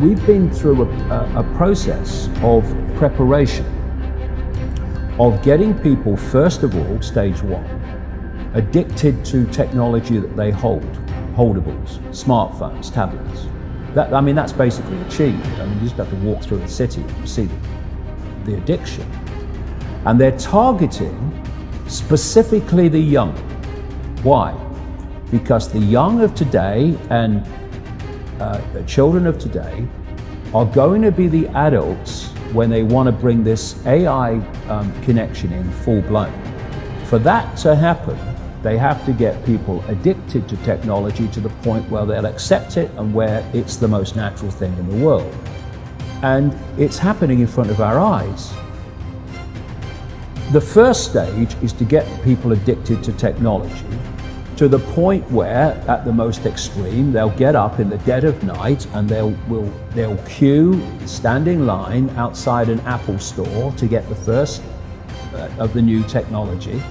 we've been through a process of preparation, of getting people, first of all, stage one, addicted to technology that they hold, holdables, smartphones, tablets. That's basically achieved. You just have to walk through a city and see the addiction. And they're targeting specifically the young. Why? Because the young of today and the children of today are going to be the adults when they want to bring this AI connection in full blown. For that to happen, they have to get people addicted to technology to the point where they'll accept it and where it's the most natural thing in the world. And it's happening in front of our eyes. The first stage is to get people addicted to technology to the point where, at the most extreme, they'll get up in the dead of night and they'll queue, stand in line outside an Apple store to get the first of the new technology.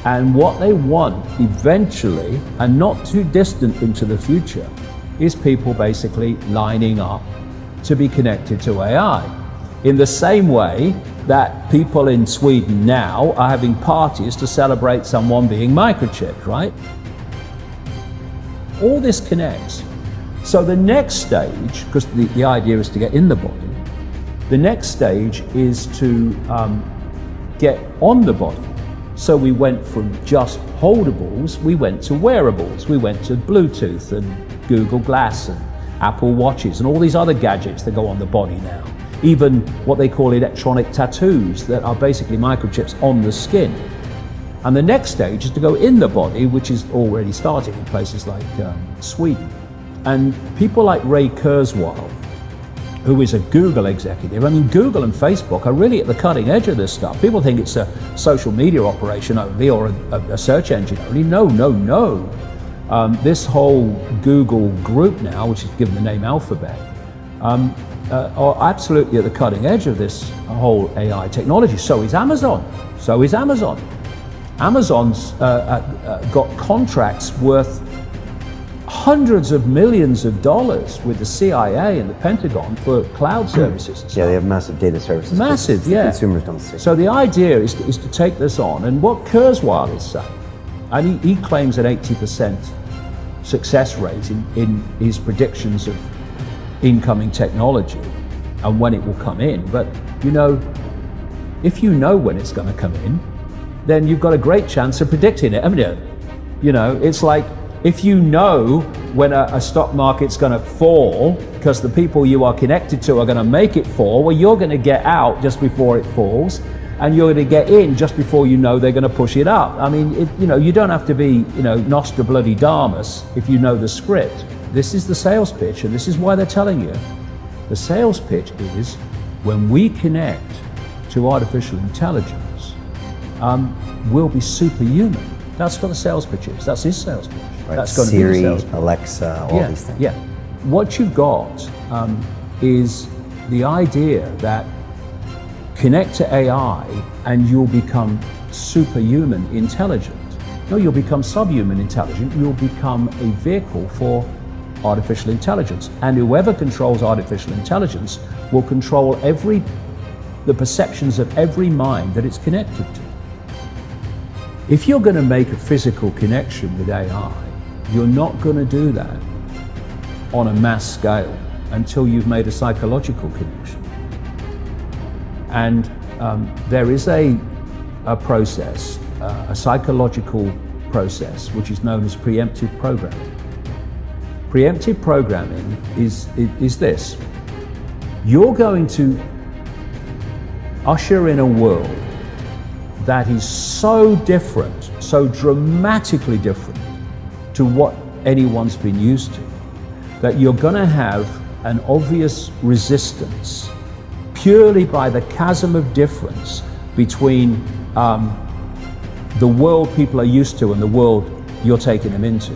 And what they want eventually, and not too distant into the future, is people basically lining up to be connected to AI. In the same way that people in Sweden now are having parties to celebrate someone being microchipped, right? All this connects. So the next stage, because the idea is to get in the body, the next stage is to get on the body. So we went from just holdables, we went to wearables, we went to Bluetooth and Google Glass and Apple Watches and all these other gadgets that go on the body now. Even what they call electronic tattoos that are basically microchips on the skin. And the next stage is to go in the body, which is already starting in places like Sweden. And people like Ray Kurzweil, who is a Google executive. Google and Facebook are really at the cutting edge of this stuff. People think it's a social media operation only or a search engine only. No. This whole Google group now, which is given the name Alphabet, are absolutely at the cutting edge of this whole AI technology. So is Amazon. Amazon's got contracts worth hundreds of millions of dollars with the CIA and the Pentagon for cloud services. Yeah, they have massive data services. Massive, yeah. Consumers don't see. So the idea is to take this on, and what Kurzweil is saying, and he claims an 80% success rate in his predictions of incoming technology and when it will come in. But if you know when it's going to come in, then you've got a great chance of predicting it, haven't you? It's like, if you know when a stock market's going to fall because the people you are connected to are going to make it fall, well, you're going to get out just before it falls, and you're going to get in just before you know they're going to push it up. You don't have to be, Nostradamus if you know the script. This is the sales pitch, and this is why they're telling you. The sales pitch is, when we connect to artificial intelligence, we'll be superhuman. That's what the sales pitch is. That's his sales pitch. Right. That's going Siri, to be the sales pitch. Alexa, all these things. Yeah. What you've got is the idea that connect to AI and you'll become superhuman intelligent. No, you'll become subhuman intelligent. You'll become a vehicle for artificial intelligence. And whoever controls artificial intelligence will control the perceptions of every mind that it's connected to. If you're going to make a physical connection with AI, you're not going to do that on a mass scale until you've made a psychological connection. And there is a process, a psychological process, which is known as preemptive programming. Preemptive programming is this. You're going to usher in a world that is so different, so dramatically different to what anyone's been used to, that you're going to have an obvious resistance purely by the chasm of difference between the world people are used to and the world you're taking them into.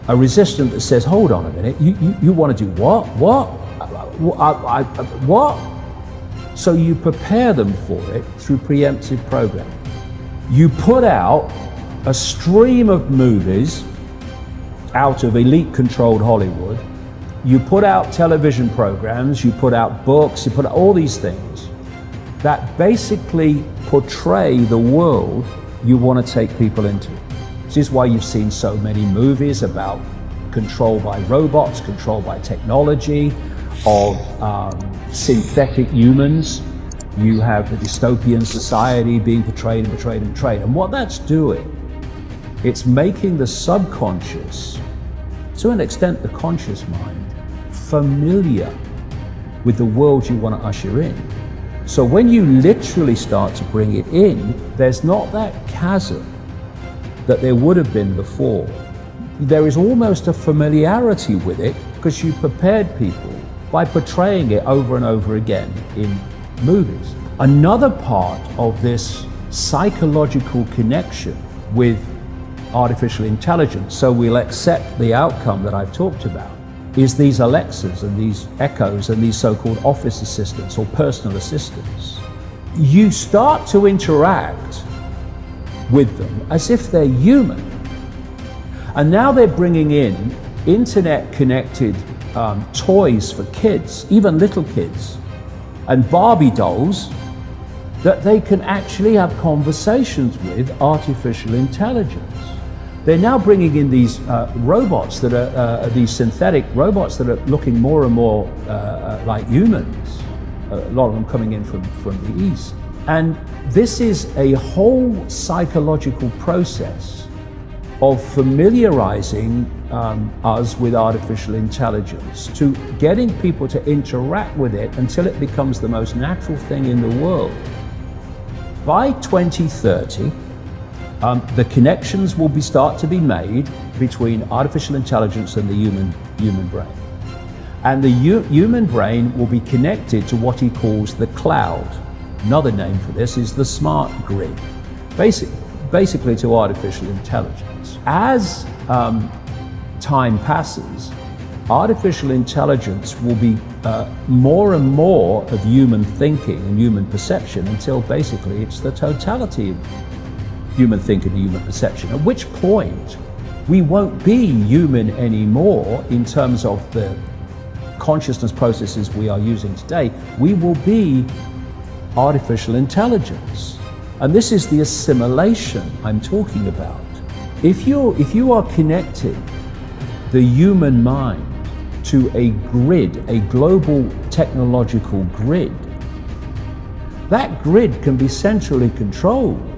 A resistance that says, hold on a minute, you want to do what? What? So you prepare them for it through preemptive programming. You put out a stream of movies out of elite-controlled Hollywood You put out television programs, you put out books, you put out all these things that basically portray the world you want to take people into. This is why you've seen so many movies about control by robots, control by technology, of synthetic humans. You have the dystopian society being portrayed and portrayed and portrayed. And what that's doing, it's making the subconscious, to an extent the conscious mind, familiar with the world you want to usher in. So when you literally start to bring it in, there's not that chasm that there would have been before. There is almost a familiarity with it because you prepared people by portraying it over and over again in movies. Another part of this psychological connection with artificial intelligence, so we'll accept the outcome that I've talked about, is these Alexas and these Echoes and these so-called office assistants or personal assistants. You start to interact with them as if they're human. And now they're bringing in internet-connected toys for kids, even little kids, and Barbie dolls that they can actually have conversations with artificial intelligence. They're now bringing in these robots that are these synthetic robots that are looking more and more like humans. A lot of them coming in from the East. And this is a whole psychological process of familiarizing us with artificial intelligence, to getting people to interact with it until it becomes the most natural thing in the world. By 2030, the connections will start to be made between artificial intelligence and the human brain. And the human brain will be connected to what he calls the cloud. Another name for this is the smart grid, basically to artificial intelligence. As time passes, artificial intelligence will be more and more of human thinking and human perception until basically it's the totality of human thinking and human perception, at which point we won't be human anymore in terms of the consciousness processes we are using today. We will be artificial intelligence. And this is the assimilation I'm talking about. If you are connecting the human mind to a grid, a global technological grid, that grid can be centrally controlled.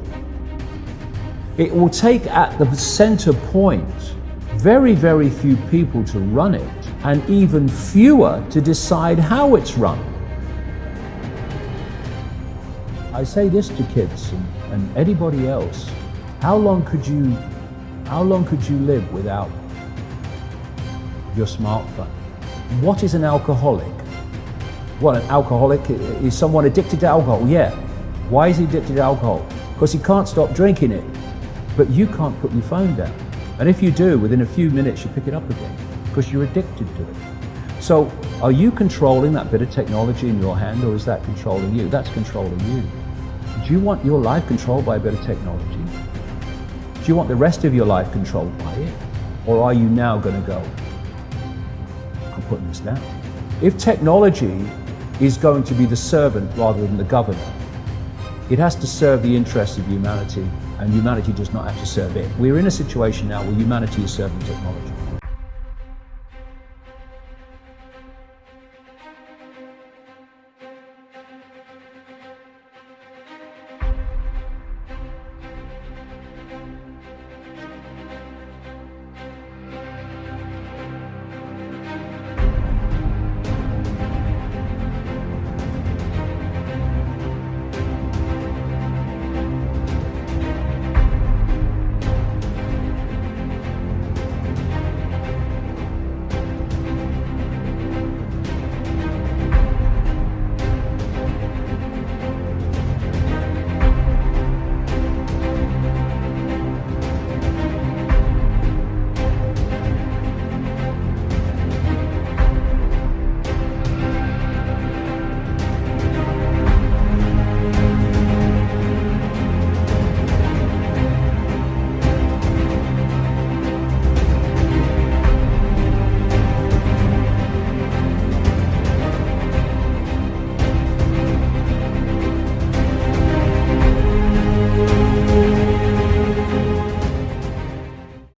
It will take at the center point very, very few people to run it, and even fewer to decide how it's run. I say this to kids and anybody else: how long could you live without your smartphone? What is an alcoholic? What, an alcoholic is someone addicted to alcohol? Yeah. Why is he addicted to alcohol? Because he can't stop drinking it. But you can't put your phone down. And if you do, within a few minutes you pick it up again because you're addicted to it. So are you controlling that bit of technology in your hand, or is that controlling you? That's controlling you. Do you want your life controlled by a bit of technology? Do you want the rest of your life controlled by it? Or are you now going to go, I'm putting this down? If technology is going to be the servant rather than the governor, it has to serve the interests of humanity, and humanity does not have to serve it. We're in a situation now where humanity is serving technology.